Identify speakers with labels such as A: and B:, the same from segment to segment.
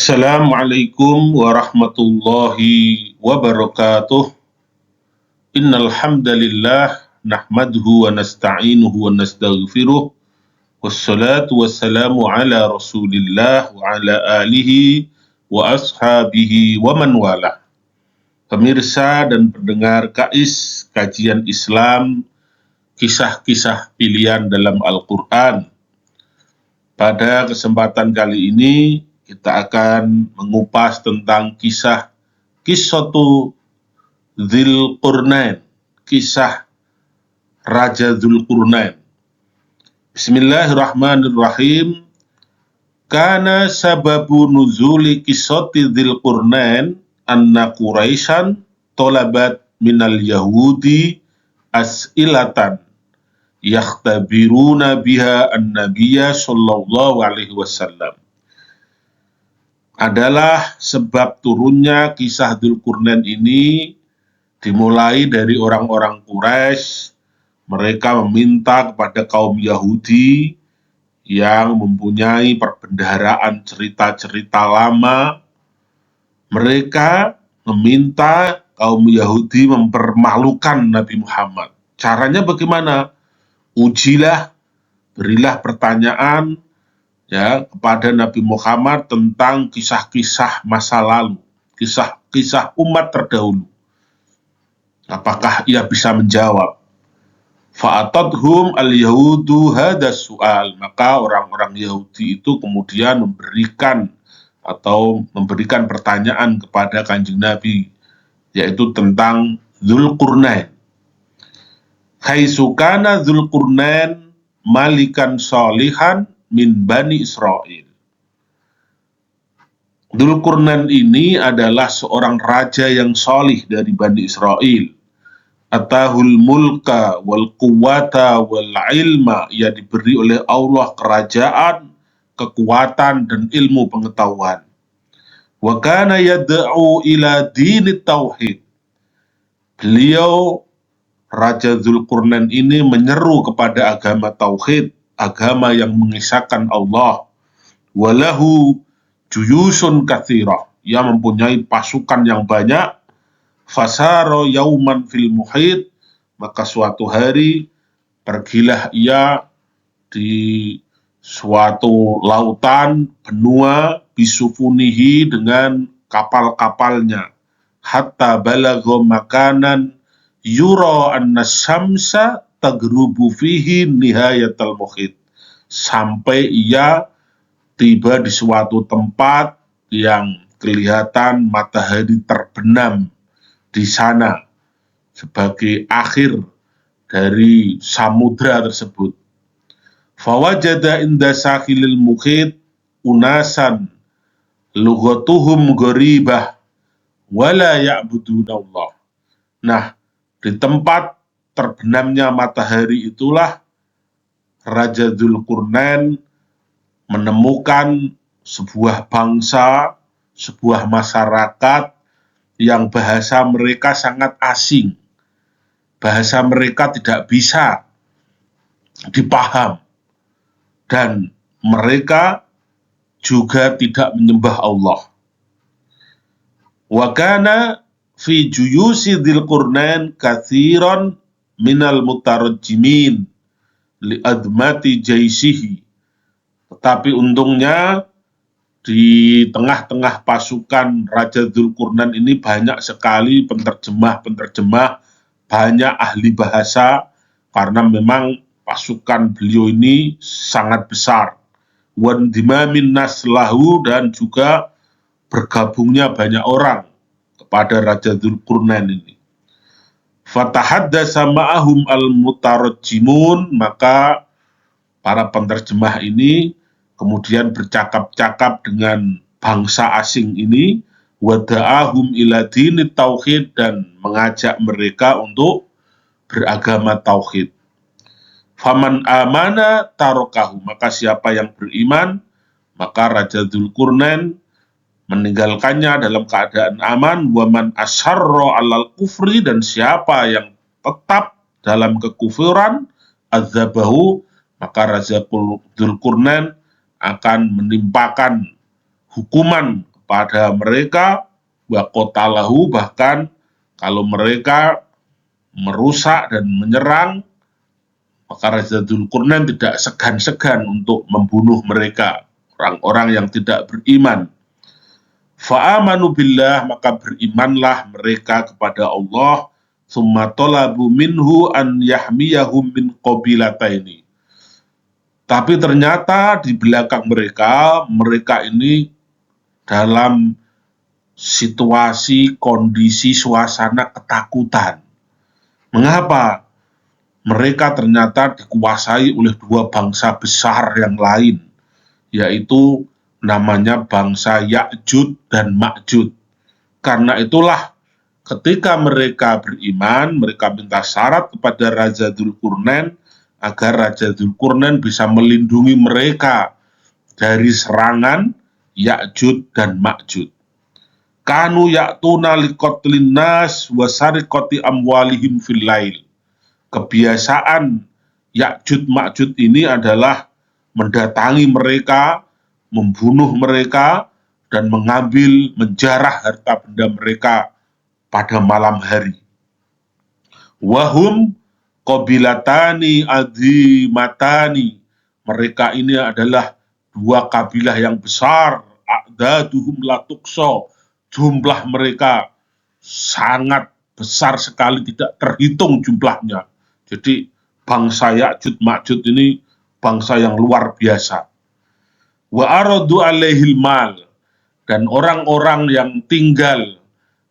A: Assalamualaikum warahmatullahi wabarakatuh. Innal hamdalillah nahmaduhu wa nasta'inuhu wa nastaghfiruh. Wassalatu wassalamu ala Rasulillah wa ala alihi wa ashabihi wa man wala. Pemirsa dan pendengar KIS Kajian Islam Kisah-kisah Pilihan dalam Al-Qur'an. Pada kesempatan kali ini kita akan mengupas tentang kisah Qissatu Dzulqarnain, kisah Raja Dzulqarnain. Bismillahirrahmanirrahim. Kana sababu nuzuli qissati Dzulqarnain anna Quraisyan talabat minal Yahudi as'ilatan yakhtabiruna biha an-nabiyya sallallahu alaihi wasallam. Adalah sebab turunnya kisah Dzulqarnain ini dimulai dari orang-orang Quraisy. Mereka meminta kepada kaum Yahudi yang mempunyai perbendaharaan cerita-cerita lama. Mereka meminta kaum Yahudi mempermalukan Nabi Muhammad. Caranya bagaimana? Ujilah, berilah pertanyaan kepada Nabi Muhammad tentang kisah-kisah masa lalu, kisah-kisah umat terdahulu. Apakah ia bisa menjawab? Fa'atadhum al-yahudu hadas su'al. Maka orang-orang Yahudi itu kemudian memberikan pertanyaan kepada Kanjeng Nabi, yaitu tentang Dzulqarnain. Haitsukana Dzulqarnain malikan sholihan min Bani Israel. Dzulqarnain ini adalah seorang raja yang solih dari Bani Israel. Atahul mulka wal quwata wal ilma. Ia diberi oleh Allah kerajaan, kekuatan, dan ilmu pengetahuan. Wa kana yad'u ila dinit tauhid. Beliau, Raja Dzulqarnain ini, menyeru kepada agama tauhid, agama yang mengisahkan Allah. Walahu juyusun katsirah. Ia mempunyai pasukan yang banyak. Fasaro yauman fil muhit. Maka suatu hari pergilah ia di suatu lautan benua bisufunihi dengan kapal-kapalnya. Hatta balagha makanan yura anna syamsa tagrubu fihi nihayatal muhit. Sampai ia tiba di suatu tempat yang kelihatan matahari terbenam di sana sebagai akhir dari samudra tersebut. Fawajada inda sahilil muhit unasan lughatuhum gharibah wala ya'buduna Allah. Nah, di tempat terbenamnya matahari itulah Raja Dzulqarnain menemukan sebuah bangsa, sebuah masyarakat yang bahasa mereka sangat asing. Bahasa mereka tidak bisa dipaham. Dan mereka juga tidak menyembah Allah. Wa kana fi juyusi Dzulqarnain katsiran minal mutarajjimin li admati jaisihi. Tetapi untungnya di tengah-tengah pasukan Raja Dzulqarnain ini banyak sekali penterjemah, banyak ahli bahasa, karena memang pasukan beliau ini sangat besar. Wan dimamin naslahu, dan juga bergabungnya banyak orang kepada Raja Dzulqarnain ini. Fatahaddasa ma'ahum al-mutarajjimun. Maka para penterjemah ini kemudian bercakap-cakap dengan bangsa asing ini. Wada'ahum ila dinit tauhid, dan mengajak mereka untuk beragama tauhid. Faman amana tarokahu. Maka siapa yang beriman, maka Raja Dzulqarnain meninggalkannya dalam keadaan aman. Waman asyarra alal kufri. Dan siapa yang tetap dalam kekufuran, azabahu. Maka Raja Dzulqarnain akan menimpakan hukuman kepada mereka, wa qatalahu, bahkan kalau mereka merusak dan menyerang, maka Raja Dzulqarnain tidak segan-segan untuk membunuh mereka, orang-orang yang tidak beriman. Fa'amanu billah, maka berimanlah mereka kepada Allah. Summa talabu minhu an yahmiyahum min qabilataini. Tapi ternyata di belakang mereka ini dalam situasi, kondisi, suasana ketakutan. Mengapa? Mereka ternyata dikuasai oleh dua bangsa besar yang lain, yaitu namanya bangsa Ya'jud dan Ma'jud. Karena itulah ketika mereka beriman, mereka minta syarat kepada Raja Dzulqarnain agar Raja Dzulqarnain bisa melindungi mereka dari serangan Ya'jud dan Ma'jud. Kanu ya'tuna liqatlin nas wa sariqati amwalihim fil lail. Kebiasaan Ya'jud Ma'jud ini adalah mendatangi mereka, membunuh mereka, dan mengambil, menjarah harta benda mereka pada malam hari. Wahum qabilatani azimatani. Mereka ini adalah dua kabilah yang besar. A'daduhum la tuqsa. Jumlah mereka sangat besar sekali, tidak terhitung jumlahnya. Jadi bangsa Ya'jud Ma'jud ini bangsa yang luar biasa. Wa aradu alaihil mal, dan orang-orang yang tinggal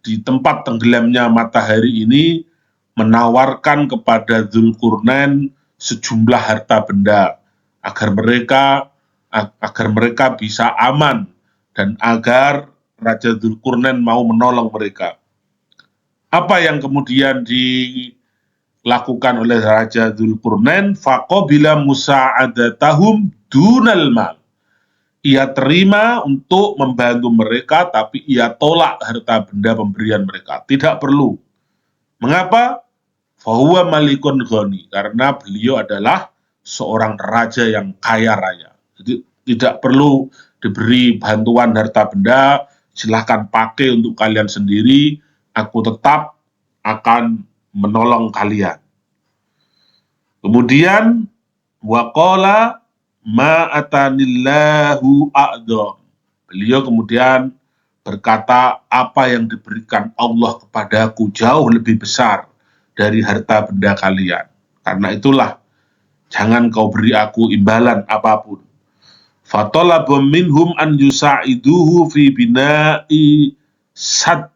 A: di tempat tenggelamnya matahari ini menawarkan kepada Dzulqarnain sejumlah harta benda agar mereka bisa aman dan agar Raja Dzulqarnain mau menolong mereka. Apa yang kemudian dilakukan oleh Raja Dzulqarnain? Faqabila musa'adatahum dunal mal. Ia terima untuk membantu mereka, tapi ia tolak harta benda pemberian mereka. Tidak perlu. Mengapa? Fahuwa malikun ghani. Karena beliau adalah seorang raja yang kaya raya. Jadi tidak perlu diberi bantuan harta benda, silahkan pakai untuk kalian sendiri, aku tetap akan menolong kalian. Kemudian, waqala ma'atanillahu a'dham. Beliau kemudian berkata, apa yang diberikan Allah kepadaku jauh lebih besar dari harta benda kalian. Karena itulah, jangan kau beri aku imbalan apapun. Fatalaba minhum an yusa'iduhu fi bina'i sad.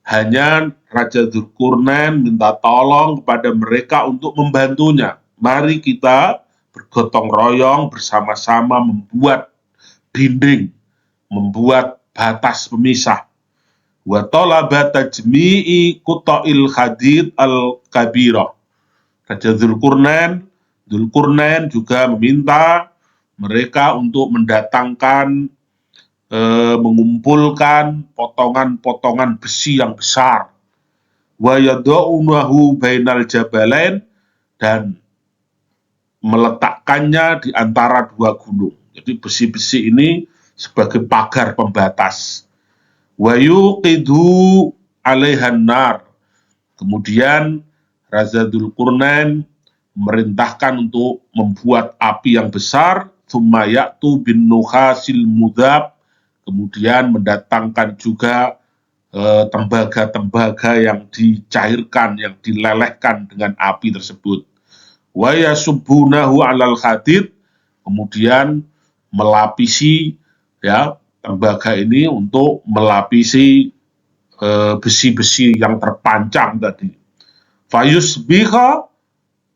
A: Hanya Raja Dzulqarnain minta tolong kepada mereka untuk membantunya. Mari kita bergotong royong bersama-sama membuat dinding, membuat batas pemisah. Wa talaba tajmi'i quta'il hadid al-kabirah. Raja Dzulqarnain juga meminta mereka untuk mendatangkan, mengumpulkan potongan-potongan besi yang besar. Wa yada'unahu bainal jabalain, dan meletakkannya di antara dua gunung. Jadi besi-besi ini sebagai pagar pembatas. Wa yuqidu 'alaihan nar. Kemudian Raja Dzulqarnain memerintahkan untuk membuat api yang besar. Tsumma ya'tu bin nukhasil mudhab. Kemudian mendatangkan juga tembaga-tembaga yang dicairkan, yang dilelehkan dengan api tersebut. Wa yasubbunahu 'alal hadid. Kemudian melapisi tembaga ini untuk melapisi besi-besi yang terpancang tadi. Fayusbiha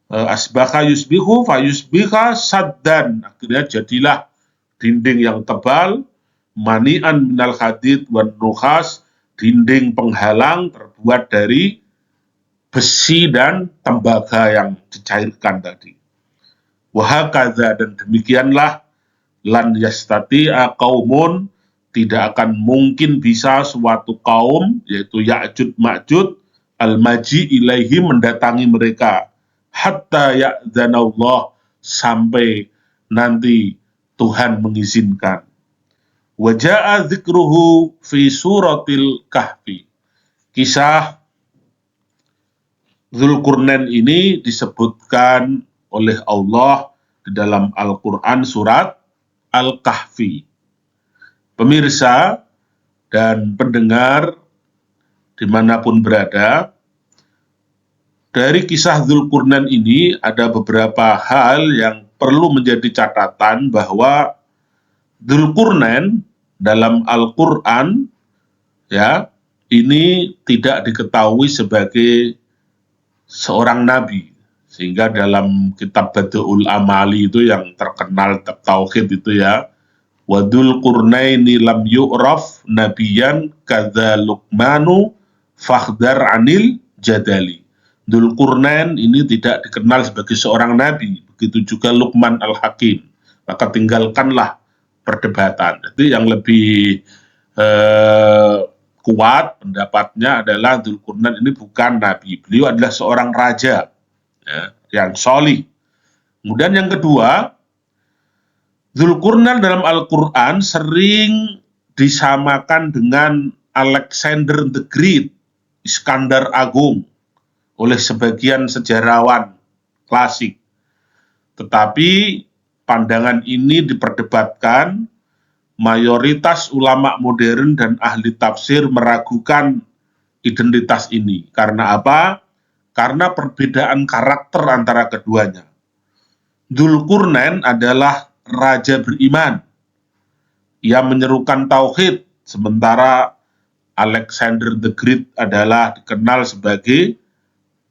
A: asbaha yusbihu fayusbiha saddan. Akhirnya jadilah dinding yang tebal, mani'an minal hadid wan nukhas, dinding penghalang terbuat dari besi dan tembaga yang dicairkan tadi. Wahakadha, dan demikianlah, lan yastati'a qaumun, tidak akan mungkin bisa suatu kaum, yaitu Ya'jud Ma'jud, al-maji ilaihi, mendatangi mereka, hatta ya'dzanallah, sampai nanti Tuhan mengizinkan. Wa jaa dzikruhu fi suratil Kahfi. Kisah Dzulqurnain ini disebutkan oleh Allah di dalam Al-Quran surat Al-Kahfi. Pemirsa dan pendengar dimanapun berada, dari kisah Dzulqurnain ini ada beberapa hal yang perlu menjadi catatan bahwa Dzulqurnain dalam Al-Quran ya ini tidak diketahui sebagai seorang nabi, sehingga dalam kitab Badi'ul Amali itu yang terkenal tauhid itu ya, wa Dzulqurnaini lam yu'raf nabiyan kadza Luqmanu fakhdar anil jadali. Dzulqurnain ini tidak dikenal sebagai seorang nabi, begitu juga Luqman Al-Hakim, maka tinggalkanlah perdebatan. Jadi yang lebih kuat pendapatnya adalah Dzulqurnain ini bukan nabi, beliau adalah seorang raja ya, yang solih. Kemudian yang kedua, Dzulqurnain dalam Al-Quran sering disamakan dengan Alexander the Great, Iskandar Agung, oleh sebagian sejarawan klasik. Tetapi pandangan ini diperdebatkan. Mayoritas ulama modern dan ahli tafsir meragukan identitas ini. Karena apa? Karena perbedaan karakter antara keduanya. Dzulqurnain adalah raja beriman. Ia menyerukan tauhid, sementara Alexander the Great adalah dikenal sebagai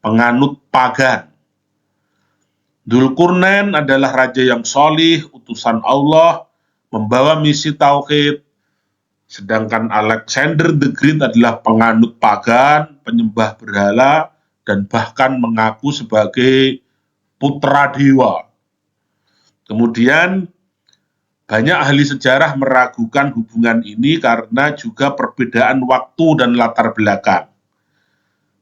A: penganut pagan. Dzulqurnain adalah raja yang solih, utusan Allah, membawa misi tauhid, sedangkan Alexander the Great adalah penganut pagan, penyembah berhala, dan bahkan mengaku sebagai putra dewa. Kemudian banyak ahli sejarah meragukan hubungan ini karena juga perbedaan waktu dan latar belakang.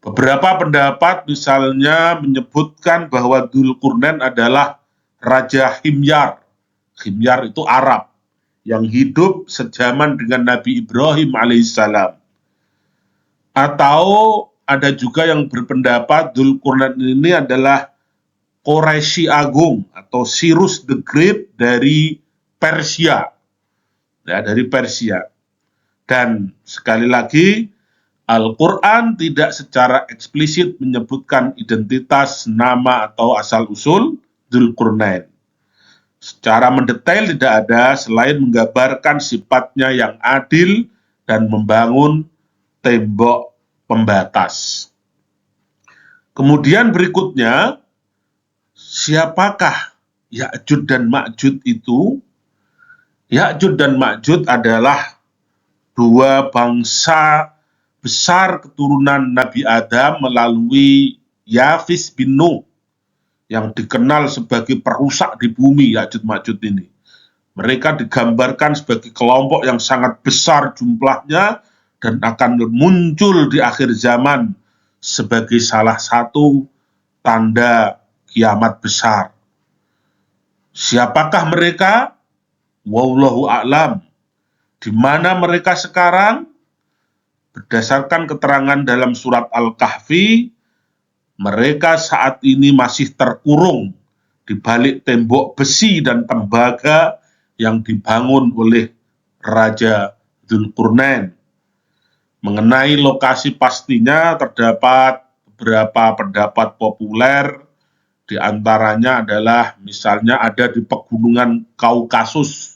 A: Beberapa pendapat misalnya menyebutkan bahwa Dzulqurnain adalah Raja Himyar. Himyar itu Arab, yang hidup sejaman dengan Nabi Ibrahim alaihissalam. Atau ada juga yang berpendapat Dzulqurnain ini adalah Quraisy Agung atau Cyrus the Great dari Persia. Ya, dari Persia. Dan sekali lagi, Al-Quran tidak secara eksplisit menyebutkan identitas, nama, atau asal-usul Dzulqurnain. Secara mendetail tidak ada selain menggambarkan sifatnya yang adil dan membangun tembok pembatas. Kemudian berikutnya, siapakah Ya'juj dan Ma'juj itu? Ya'juj dan Ma'juj adalah dua bangsa besar keturunan Nabi Adam melalui Yafis bin Nuh, yang dikenal sebagai perusak di bumi. Ya'juj Ma'juj ini, mereka digambarkan sebagai kelompok yang sangat besar jumlahnya dan akan muncul di akhir zaman sebagai salah satu tanda kiamat besar. Siapakah mereka? Wallahu a'lam. Di mana mereka sekarang? Berdasarkan keterangan dalam surat Al-Kahfi, mereka saat ini masih terkurung di balik tembok besi dan tembaga yang dibangun oleh Raja Dzulqurnain. Mengenai lokasi pastinya terdapat beberapa pendapat populer, di antaranya adalah misalnya ada di pegunungan Kaukasus.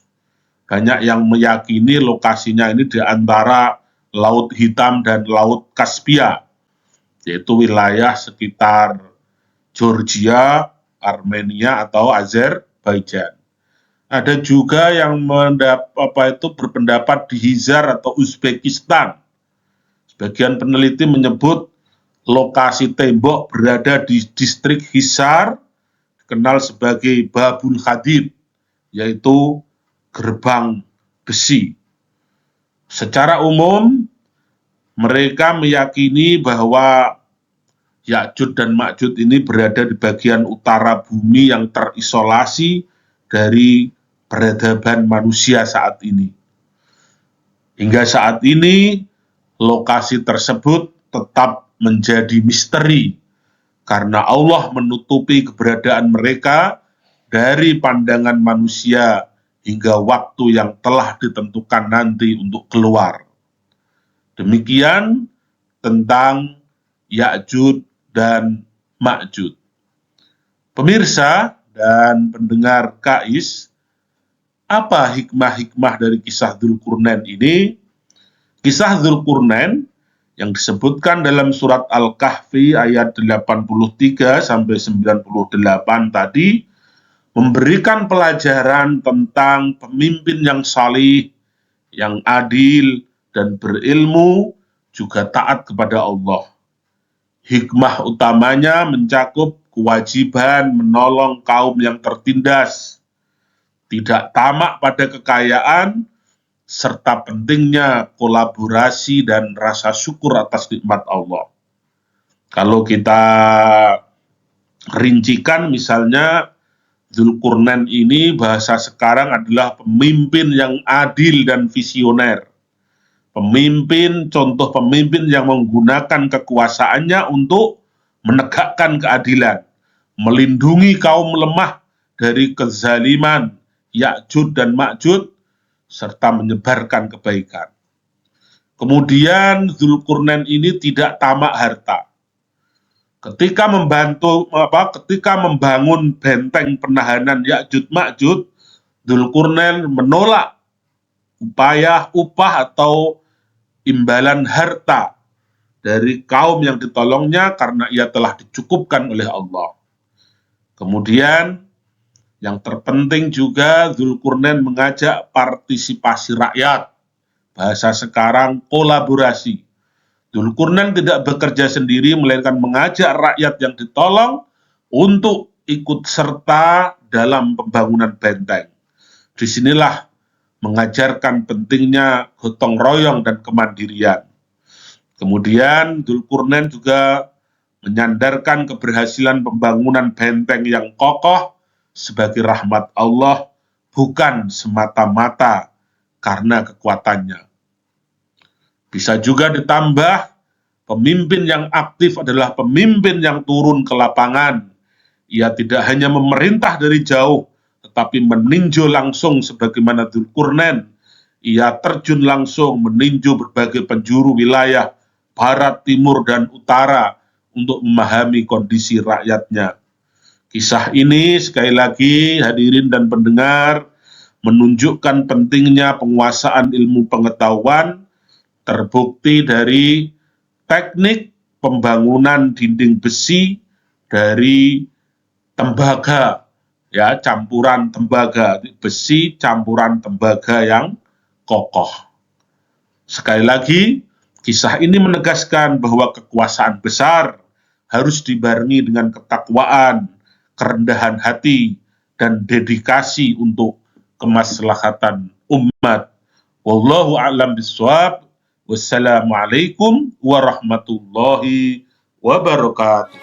A: Banyak yang meyakini lokasinya ini di antara Laut Hitam dan Laut Kaspia, yaitu wilayah sekitar Georgia, Armenia, atau Azerbaijan. Ada juga yang berpendapat di Hizar atau Uzbekistan. Sebagian peneliti menyebut lokasi tembok berada di distrik Hisar, dikenal sebagai Babul Hadid, yaitu gerbang besi. Secara umum, mereka meyakini bahwa Ya'juj dan Ma'juj ini berada di bagian utara bumi yang terisolasi dari peradaban manusia saat ini. Hingga saat ini, lokasi tersebut tetap menjadi misteri karena Allah menutupi keberadaan mereka dari pandangan manusia hingga waktu yang telah ditentukan nanti untuk keluar. Demikian tentang Ya'jud dan Ma'jud. Pemirsa dan pendengar KAIS, apa hikmah-hikmah dari kisah Dzulqurnain ini? Kisah Dzulqurnain yang disebutkan dalam surat Al-Kahfi ayat 83 sampai 98 tadi memberikan pelajaran tentang pemimpin yang salih, yang adil dan berilmu, juga taat kepada Allah. Hikmah utamanya mencakup kewajiban menolong kaum yang tertindas, tidak tamak pada kekayaan, serta pentingnya kolaborasi dan rasa syukur atas nikmat Allah. Kalau kita rincikan misalnya, Dzulqurnain ini bahasa sekarang adalah pemimpin yang adil dan visioner. Contoh pemimpin yang menggunakan kekuasaannya untuk menegakkan keadilan, melindungi kaum lemah dari kezaliman Ya'jud dan Ma'jud, serta menyebarkan kebaikan. Kemudian Dzulqurnain ini tidak tamak harta. Ketika membangun benteng penahanan Ya'jud Ma'jud, Dzulqurnain menolak upah atau imbalan harta dari kaum yang ditolongnya karena ia telah dicukupkan oleh Allah. Kemudian yang terpenting juga Dzulqurnain mengajak partisipasi rakyat. Bahasa sekarang kolaborasi. Dzulqurnain tidak bekerja sendiri, melainkan mengajak rakyat yang ditolong untuk ikut serta dalam pembangunan benteng. Disinilah mengajarkan pentingnya gotong royong dan kemandirian. Kemudian Dzulqurnain juga menyandarkan keberhasilan pembangunan benteng yang kokoh sebagai rahmat Allah, bukan semata-mata karena kekuatannya. Bisa juga ditambah, pemimpin yang aktif adalah pemimpin yang turun ke lapangan. Ia tidak hanya memerintah dari jauh, tetapi meninjau langsung sebagaimana Dzulqurnain. Ia terjun langsung meninjau berbagai penjuru wilayah, barat, timur, dan utara untuk memahami kondisi rakyatnya. Kisah ini sekali lagi hadirin dan pendengar menunjukkan pentingnya penguasaan ilmu pengetahuan, terbukti dari teknik pembangunan dinding besi dari tembaga, ya, campuran tembaga, besi campuran tembaga yang kokoh. Sekali lagi, kisah ini menegaskan bahwa kekuasaan besar harus dibarengi dengan ketakwaan, kerendahan hati, dan dedikasi untuk kemaslahatan umat. Wallahu a'lam bishawab. Wassalamualaikum warahmatullahi wabarakatuh.